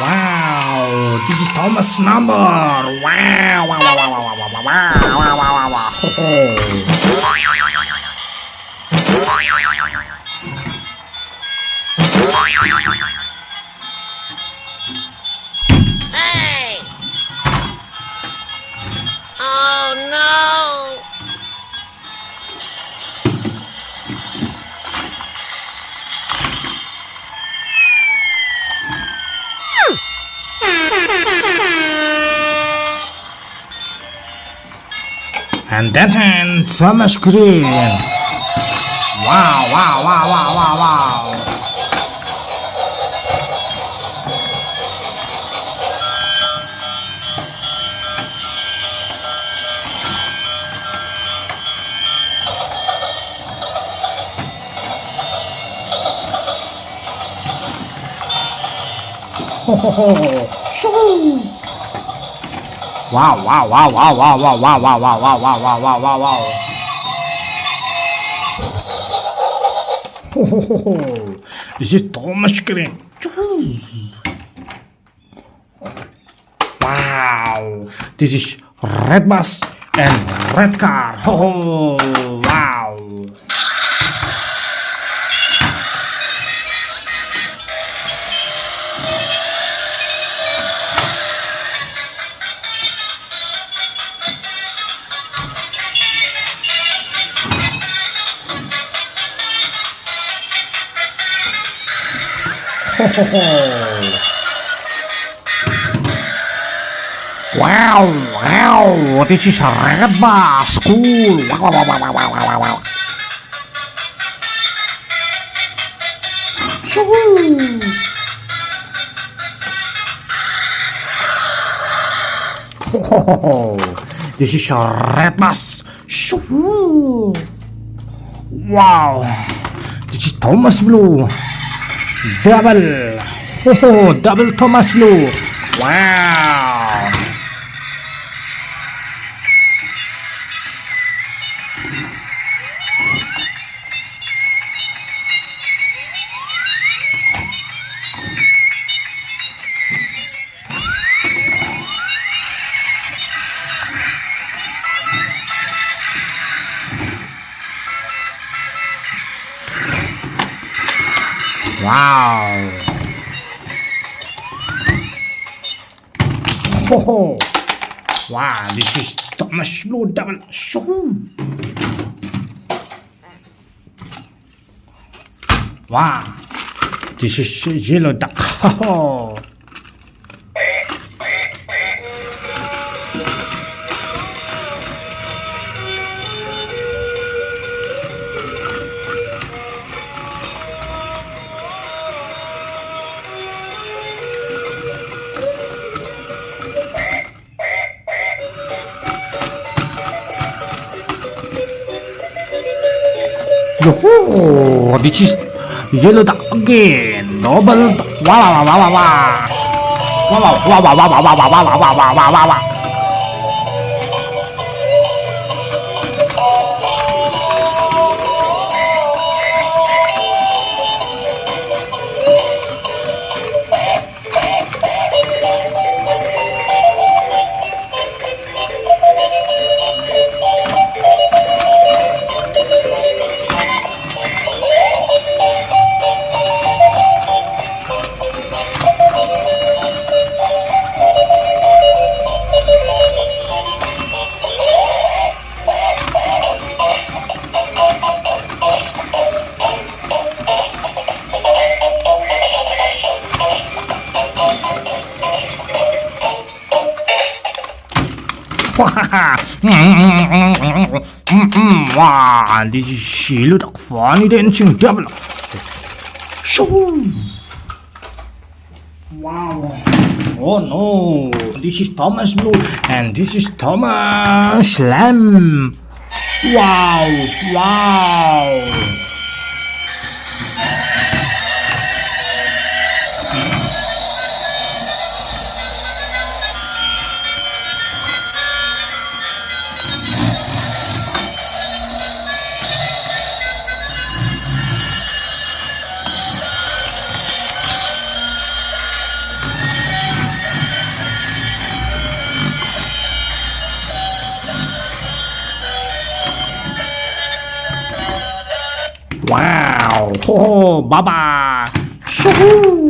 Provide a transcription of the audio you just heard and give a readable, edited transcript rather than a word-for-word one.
Wow, this is Thomas' number. Wow, wow, wow, wow, wow, wow, wow, wow, wow, wow, wow. Ho, ho. Hey! Oh no! And then Thomas Green. Wow, wow, wow, wow, wow, wow. Ho, ho, ho. Shoo. Wow, wow, wow, wow, wow, wow, wow, wow, wow, wow, wow, wow, wow, wow, wow. Ho, ho, ho, ho. This is Thomas Green. Wow, this is red bus and red car. Ho, ho, wow. Ho, ho, ho. Wow, wow, this is a red bus. Cool. Wow, wow, wow, wow, wow, wow, wow. Shoo. Ho, ho, ho, ho. This is a red bus. Shoo. Wow, this is Thomas Blue. Double. Ho, ho, double Thomas Blue. Wow. Wow. Ho, ho. Wow, this is Thomas Blue double. Shoo. Wow, this is yellow duck. Ho, ho. Yo, this is yellow duck again. Double duck. Wow, wow, wow, wow, wow. Wow, wow, wow, wow, wow, wow, wow, wow, wow, wow, wow, wow, wow. Wow, this is yellow duck funny dancing double. Shoo. Wow. Oh no, this is Thomas Blue and this is Thomas Lamb. Wow, wow. Wow! Oh, Baba! Shoo-hoo!